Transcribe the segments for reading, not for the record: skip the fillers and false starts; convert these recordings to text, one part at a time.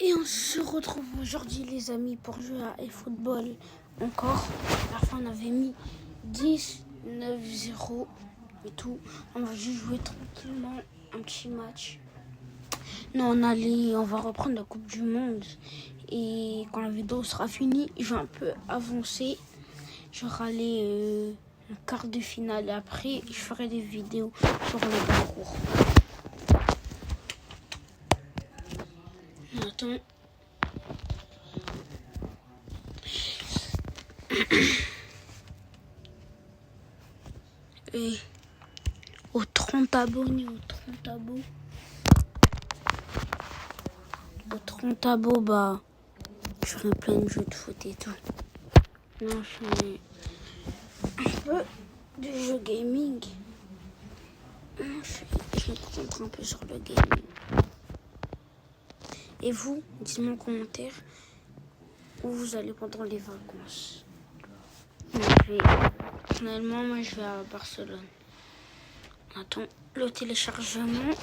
Et on se retrouve aujourd'hui les amis pour jouer à eFootball encore. À la fin on avait mis 10-9-0 et tout. On va juste jouer tranquillement un petit match. Nous on va reprendre la Coupe du Monde. Et quand la vidéo sera finie, je vais un peu avancer. Je vais aller en quart de finale et après je ferai des vidéos sur le parcours. Attends. Et aux 30 abonnés, bah, je ferai plein de jeux de foot et tout. Non, je fais un peu de jeu gaming. Je me concentre un peu sur le gaming. Et vous, dites-moi en commentaire où vous allez pendant les vacances. Personnellement, moi je vais à Barcelone. Attends, le téléchargement.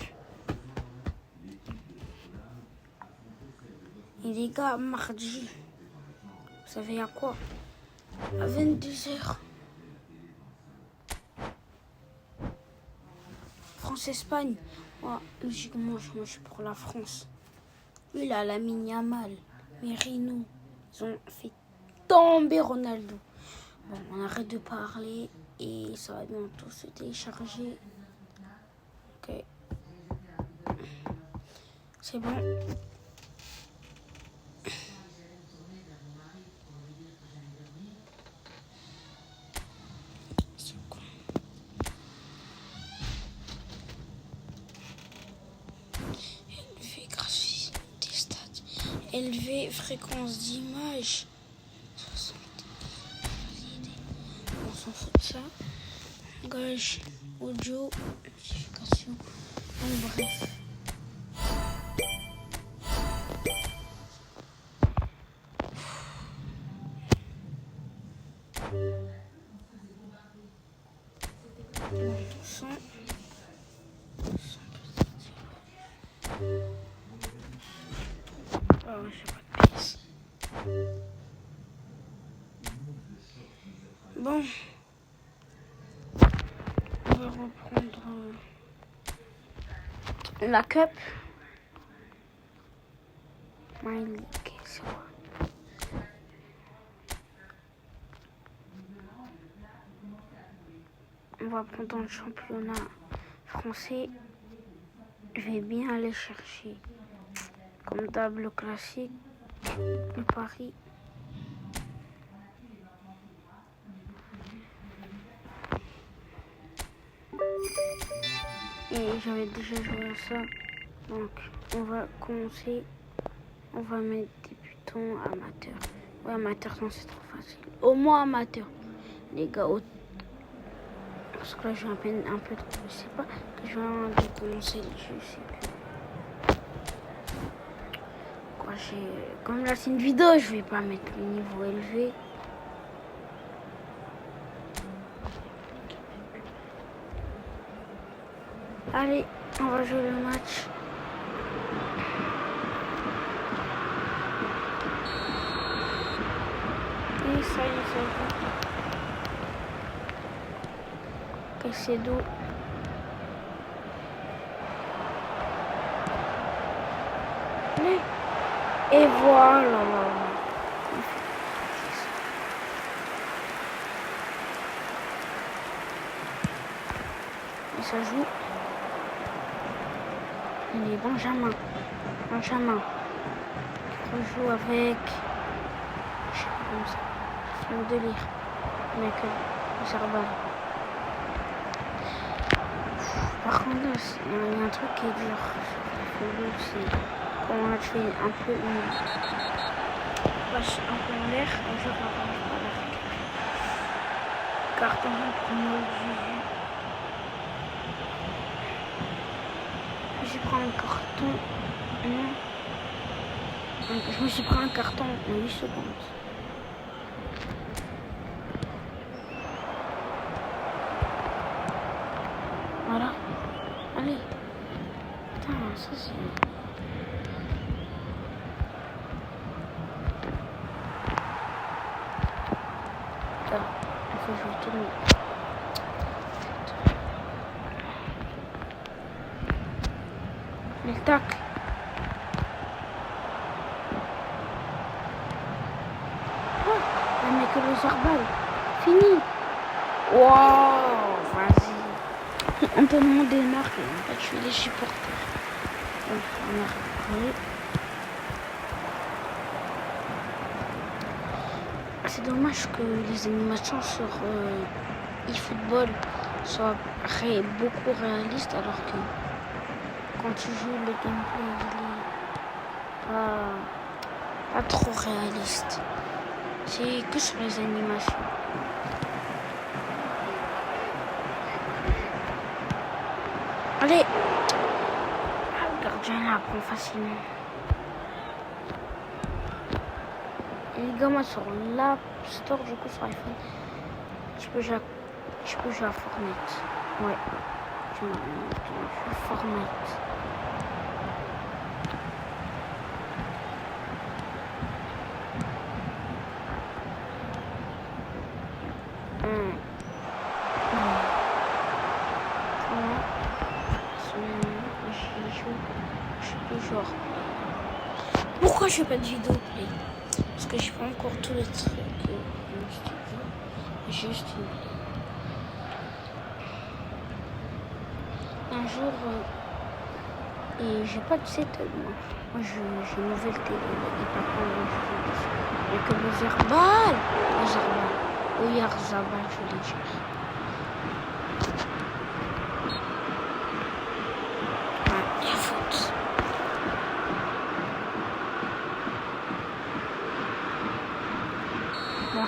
Et les gars, mardi, vous savez à quoi? À 22h. France-Espagne. Ouais, logiquement, moi je suis pour la France. Lui, là, Lamine Yamal, Merino, ils ont fait tomber Ronaldo. Bon, on arrête de parler et ça va bientôt se télécharger. Ok. C'est bon. Élevé graphisme des stats. Élevé fréquence d'image. 60. On s'en fout de ça. Gauche, audio, notification. Bon, bref. Bon, on va reprendre la cup. My League, c'est quoi? On va prendre dans le championnat français. Je vais bien aller chercher, comme d'hab, le classique, le Paris. Et j'avais déjà joué à ça. Donc, on va commencer. On va mettre débutant, amateur. Ouais, amateur, non, c'est trop facile. Au moins amateur. Les gars, parce que là, je vais à peine un peu trop. Je sais pas que je viens de commencer le jeu. Je sais plus. Quoi, comme là, c'est une vidéo, je vais pas mettre le niveau élevé. Allez, on va jouer le match. Et ça y est, ça joue. Caicedo. Et voilà. Et ça joue. Il est Benjamin. On joue avec. Je sais pas comment ça. Le délire. Avec le Serban. Par contre, il y a un truc qui est dur. C'est quand on a fait un peu une. Passe un peu en l'air. Et je n'arrive pas à la récupérer. Carton pour moi, je me suis pris un carton. Je me suis pris un carton en 8 secondes. Voilà. Allez. Putain, ça c'est... Le tacle. Le mec le Zarbal. Fini. Wow, vas-y. On peut demander une marque. On va tuer les supporters. On a réparé. C'est dommage que les animations sur eFootball soient beaucoup réalistes alors que quand tu joues le gameplay il est pas trop réaliste. C'est que sur les animations. Allez, le gardien là prend facilement. Et les gamins sur l'App Store, du coup sur iPhone, tu peux jouer à Fortnite. Ouais, je joue à Fortnite. Pourquoi je fais pas de vidéo play? Parce que je fais encore tous les trucs dans le studio. Juste une play. Un jour, et j'ai pas de setup moi. J'ai une nouvelle télé et papa il y a que le Zarbal. Oyarzabal, je l'ai dit. Ouais, et foot. Moi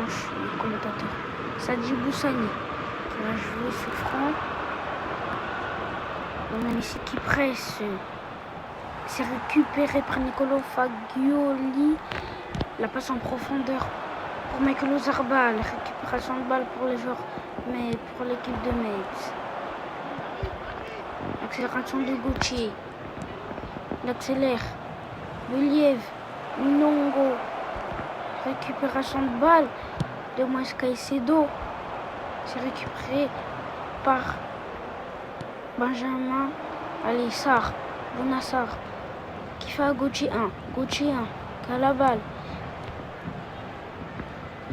je suis commentateur. Sadi Boussani qui va jouer sur franc. On a Messi qui presse. C'est récupéré par Nicolo Fagioli. La passe en profondeur pour Michael Zarbal. Récupération de balle pour les joueurs, mais pour l'équipe de Metz. Accélération de Gauthier. Il accélère. Believ. Minongo. Récupération de balle de Moïse Caicedo. C'est récupéré par Benjamin. Allez, Sarr. Bonassar. Qui fait à Gauthier 1. Gauthier 1. Qui a la balle.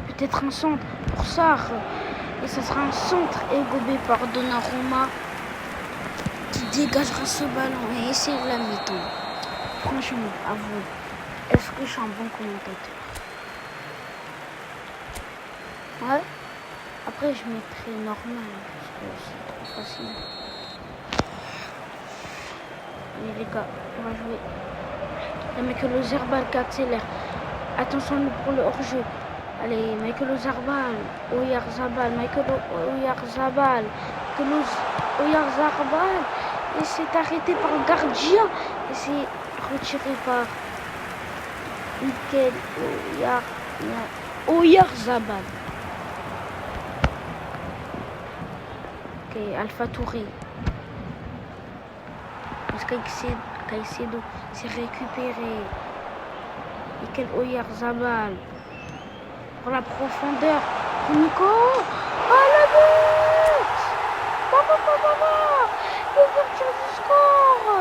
Peut-être un centre pour Sarr. Et ça sera un centre égobé par Donnarumma qui dégagera ce ballon et essaie de la mi-temps. Franchement, avouez, est-ce que je suis un bon commentateur? Ouais. Après, je mettrai normal parce que c'est trop facile. Allez les gars, on va jouer. Il y a Michael Zarbal qui accélère. Attention pour le hors-jeu. Allez, Michael Zarbal, Oyarzabal, Oyarzabal, Oyarzabal. Et c'est arrêté par le gardien. Et c'est retiré par Michael Oyarzabal. Ok, Alpha Touré. Parce que Caicedo s'est récupéré. Michael Oyarzabal. Pour la profondeur. Nico. Oh le but! L'ouverture du score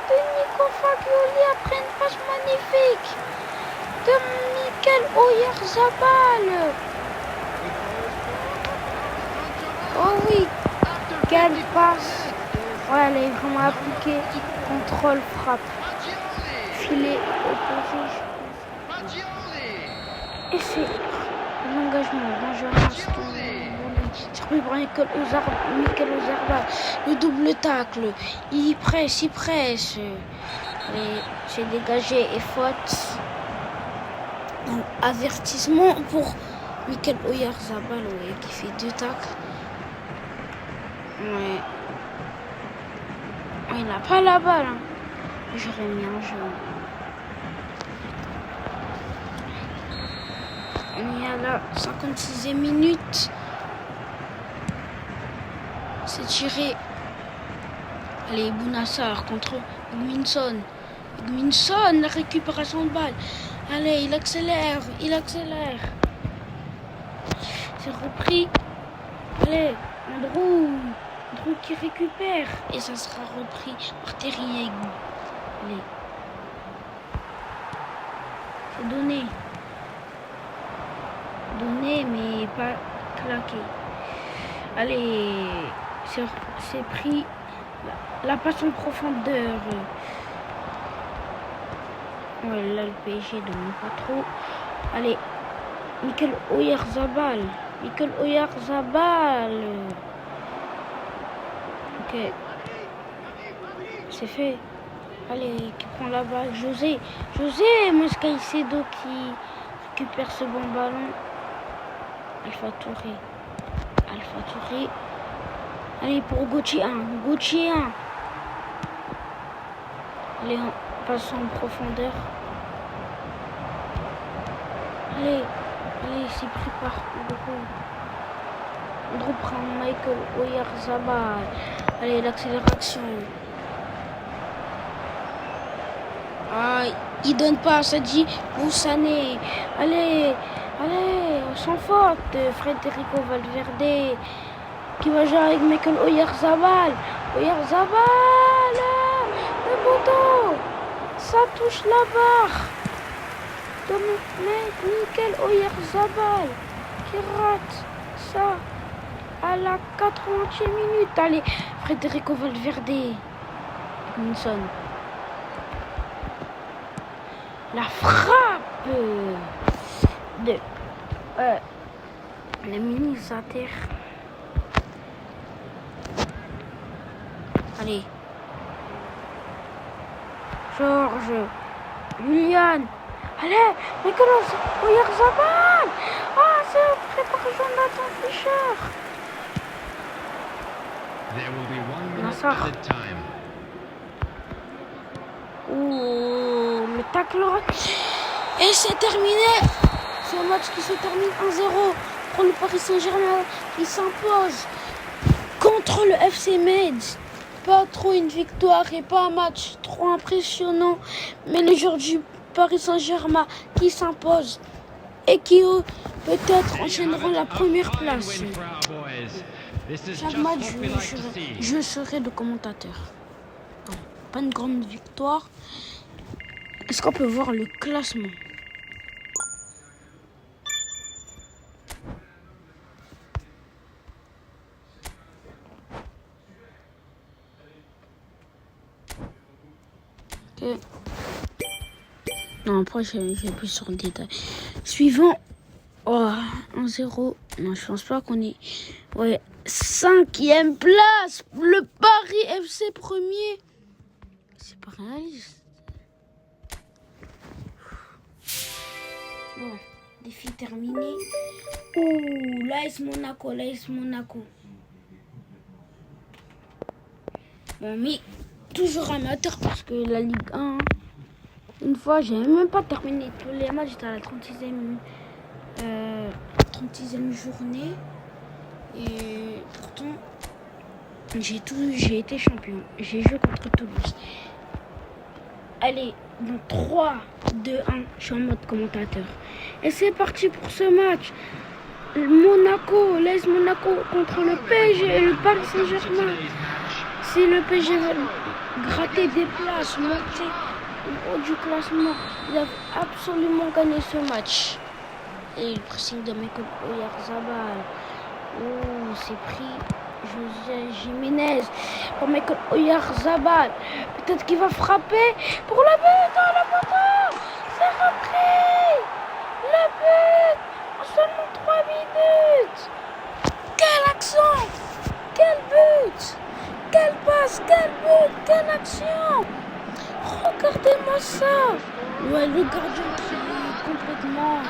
de Nico Fagioli après une passe magnifique de Michael Oyarzabal. Oh oui, quelle passe! Ouais, elle est vraiment appliquée. Contrôle, frappe. Filet opposé. Et c'est l'engagement dangereux. Surpris par Michael Oyarzabal. Le double tacle. Il presse. C'est dégagé et faute. Donc, avertissement pour Michael Oyarzabal qui fait 2 tacles. Ouais. Il n'a pas la balle. Hein. J'aurais mis un jaune. On est à la 56e minute. C'est tiré. Allez, Bonassar contre Gminson. La récupération de balle. Allez, il accélère. c'est repris. Allez, Andrew qui récupère. Et ça sera repris par Terry. Allez. C'est donné. Donné, mais pas claqué. Allez, c'est pris. La passe en profondeur. Ouais, là, le PSG demande pas trop. Allez, Michael Oyarzabal. Ok. C'est fait. Allez, qui prend la balle? José Moscaicedo qui récupère ce bon ballon. Alpha Touré. Allez, pour Gauthier 1. Allez, on passe en profondeur. Allez, c'est pris par Andrew prend Michael Oyarzabal. Allez, l'accélération. Ah, il donne pas, ça dit Boussané. Allez, sans faute. Federico Valverde qui va jouer avec Michael Oyarzabal. Le poteau. Ça touche la barre. Michael Oyarzabal qui rate ça à la 80e minute. Allez, Federico Valverde. Minson. La frappe de la mini-Zater. Allez. Georges. Julian. Allez, Michael Oyarzabal. Ah, c'est fait par Jonathan Fischer. Nassar. Ouh, le tacle. Et c'est terminé. C'est un match qui se termine 1-0 pour le Paris Saint-Germain qui s'impose contre le FC Metz. Pas trop une victoire et pas un match trop impressionnant, mais les joueurs du Paris Saint-Germain qui s'impose et qui peut-être enchaîneront la première place. Chaque match, je serai le commentateur. Bon, pas une grande victoire. Est-ce qu'on peut voir le classement? Okay. Non, après, j'ai plus sur le détail. Suivant. Oh, 1-0. Non, je pense pas qu'on est... Ouais, 5e place. Le Paris FC premier. C'est pas réaliste. Bon, défi terminé. Ouh, l'AS Monaco. Bon, mais toujours amateur parce que la Ligue 1... Une fois, j'ai même pas terminé tous les matchs. J'étais à la 36e journée. Et pourtant, j'ai été champion. J'ai joué contre Toulouse. Allez, dans 3, 2, 1, je suis en mode commentateur. Et c'est parti pour ce match. l'AS Monaco contre le PSG et le Paris Saint-Germain. Si le PSG veut gratter des places, monter au haut du classement, ils doivent absolument gagner ce match. Et le pressing de Michael Oyarzabal. Oh, c'est pris José Jiménez pour Michael Oyarzabal. Peut-être qu'il va frapper pour le but. Oh, le poteau. C'est repris. Le but en seulement 3 minutes. Quelle action. Quel but. Quelle passe. Quel but. Quelle action. Regardez-moi ça. Ouais, le gardien qui est complètement...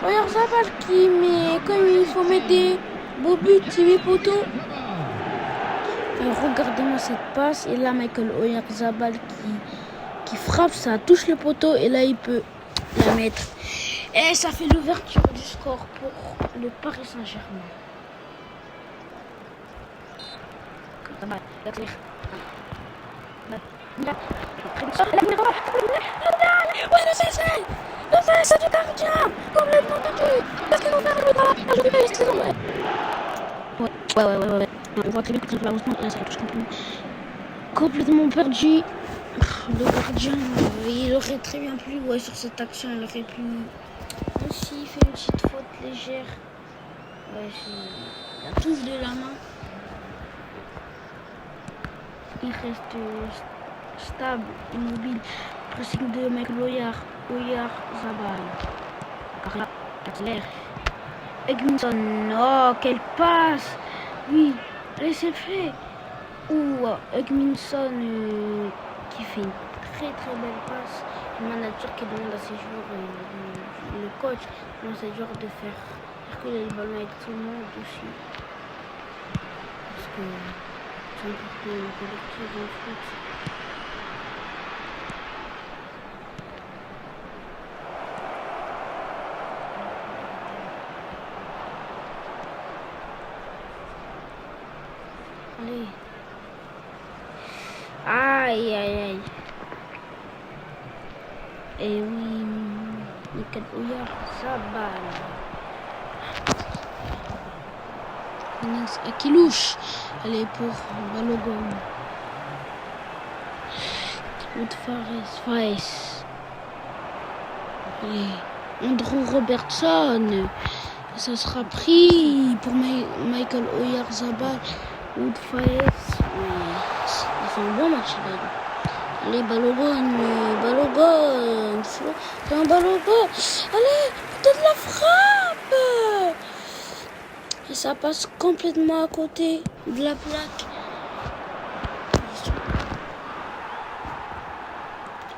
Oyarzabal qui met, comme il faut mettre des beaux buts, des poteaux. Regardez-moi cette passe. Et là, Michael Oyarzabal qui frappe, ça touche le poteau. Et là, il peut la mettre. Et ça fait l'ouverture du score pour le Paris Saint-Germain. Le Ouais, c'est du gardien. Complètement perdu. Qu'est-ce qu'ils vont faire le travail aujourd'hui de la saison? Ouais. On voit très bien que c'est malheureusement, là, ça touche complètement perdu. Le gardien, il aurait très bien pu, ouais, sur cette action, il aurait pu aussi faire une petite faute légère. Ouais, c'est la touche de la main. Il reste stable, immobile. Pressing de Michael Oyarzabal. Carrière, accélère. Egminson, oh, quelle passe! Oui, allez, c'est fait. Ou Egminson qui fait une très belle passe. Le manager qui demande à ses joueurs, le coach demande à ses joueurs de faire circuler le ballon avec tout le monde aussi. Parce que c'est important le collectif dans le foot. Allez. Aïe. Et oui, Michael Oyarzabal. Qui louche. Allez pour Balogun. Wood Fares. Allez. Andrew Robertson. Ça sera pris pour Michael Oyarzabal. Wood Fares. Il fait un bon match là. Allez, Balogun. C'est un Balogun. Allez, peut-être la frappe. Et ça passe complètement à côté de la plaque.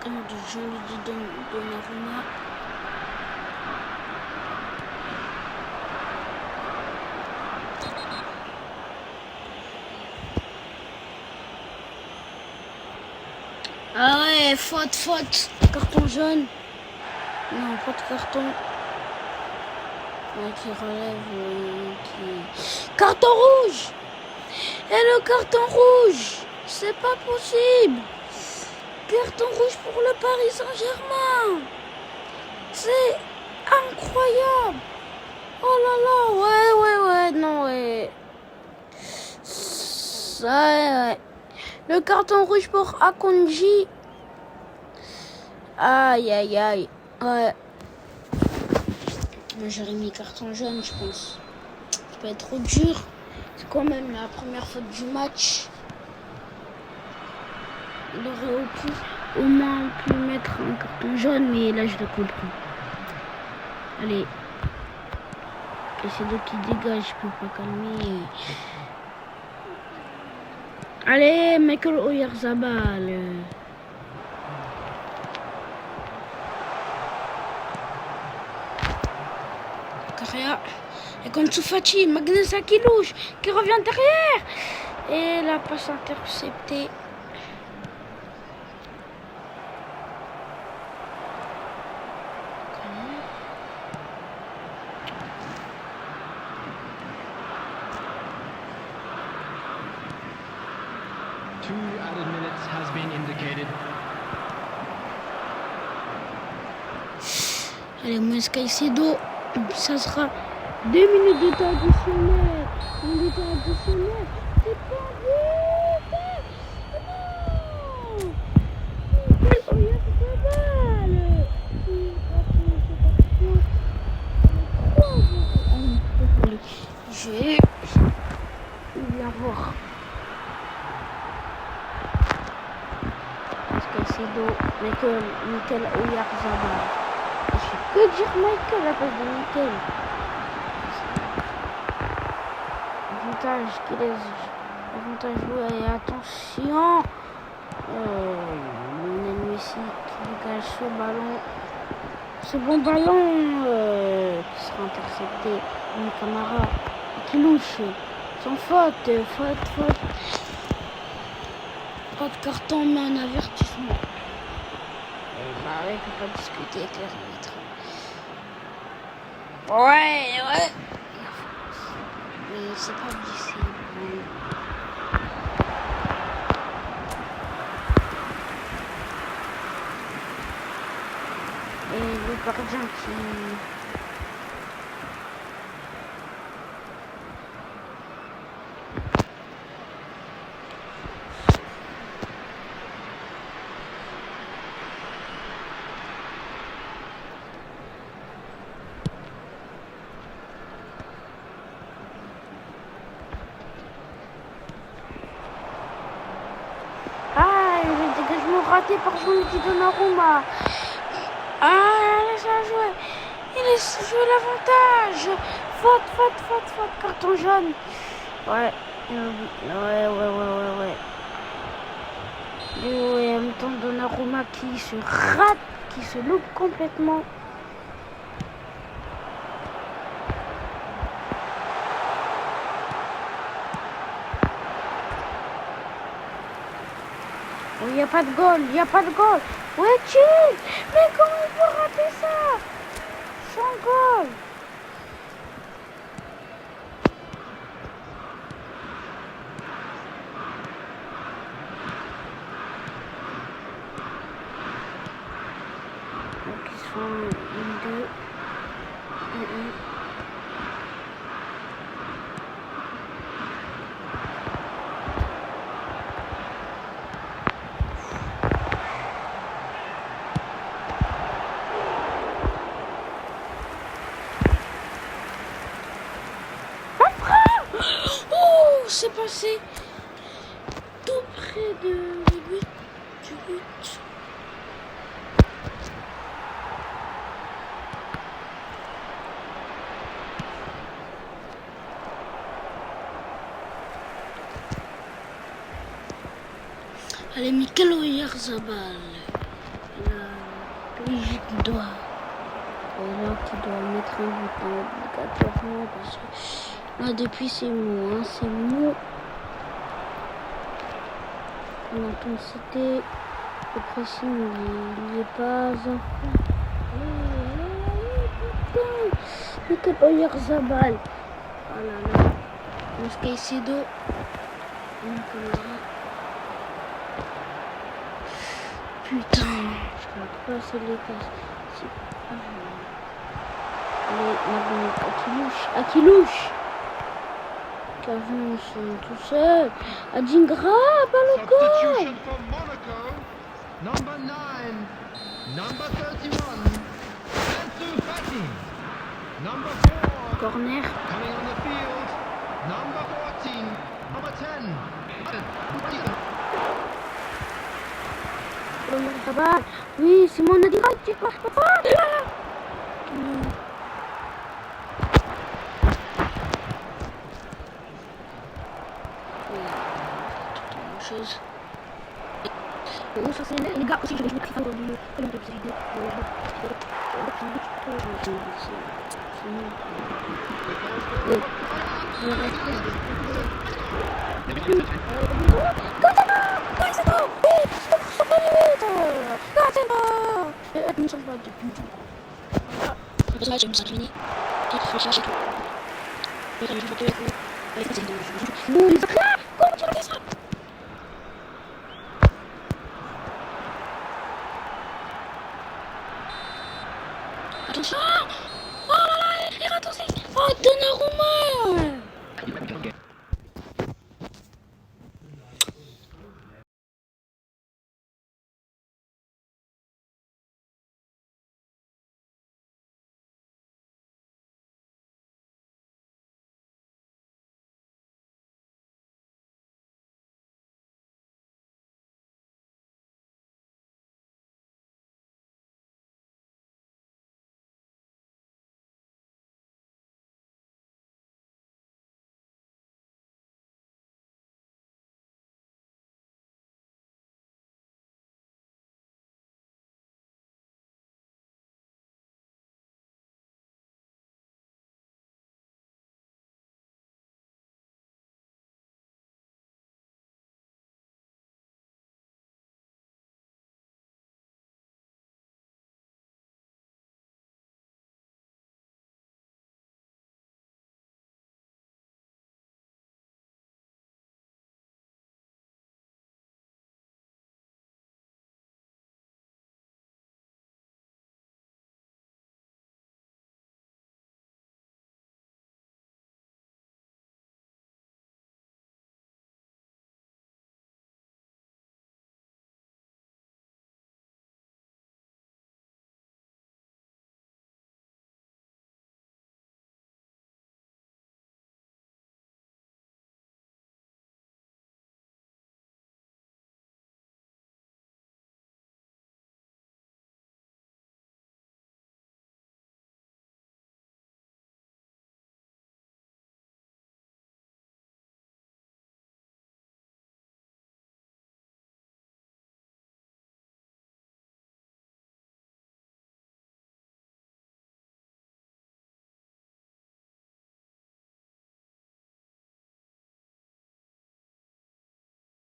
Comme de Jean-Luc Donnarumma. Ah ouais, faute. Carton jaune. Non, pas de carton. Ouais, qui relève. Carton rouge. Et le carton rouge. C'est pas possible. Carton rouge pour le Paris Saint-Germain. C'est incroyable. Oh là là, ouais. Ça, ouais. Le carton rouge pour Akonji. Aïe. Ouais. Moi j'aurais mis carton jaune, je pense. Ça peut être trop dur. C'est quand même la première faute du match. Il aurait au moins pu mettre un carton jaune, mais là je le comprends. Allez. Et c'est l'autre qui dégage, je peux pas calmer. Allez, Michael Oyarzabal. Carrière. Et Ansu Fati, Magnésia qui louche, qui revient derrière. Et la passe interceptée. Allez, Moïse Caicedo, ça sera 2 minutes de temps additionnel. C'est pas J'ai bien voir. Caicedo, Michael Oyarzabal. Que dire Michael à la place de Michael? Avantage joué et attention. Lionel Messi qui dégage ce ballon. Ce bon ballon qui sera intercepté. Une Camara qui louche. Sans faute. Pas de carton mais un avertissement. Il faut pas discuter avec l'arbitre. Ouais. Mais c'est pas difficile. Et le gardien qui... Ah, le dégagement raté par Jean-Luc Donnarumma. Ah, laisse-la jouer. Il laisse jouer l'avantage. Faute. Carton jaune. Ouais. Ouais. Et en même temps, Donnarumma qui se rate, qui se loupe complètement. Il n'y a pas de goal. Où est-il? Mais comment il peut rater ça? Sans goal. Donc ils sont 2, 1. Oh, c'est passé tout près du but. Allez, Mikel Oyarzabal. La Belgique doit mettre un but obligatoirement parce que là depuis c'est mou, c'est mou. L'intensité, le pressing, il n'y est pas enfant. Mikel Oyarzabal. Oh là là. Caicedo. Putain, je crois pas c'est les passes. Akilouche qui avance tout seul. Adingra, balle au goal. Number 9, number 31, Ansu Fati. Number 4, Corner. coming on the field, number 14, number 10. Oui, c'est mon Adingra qui passe. Chose. Et ça c'est les gars aussi je vais mettre ça dans le vidéo. Attention! Oh là là, il rate aussi! Oh, Donnarumma!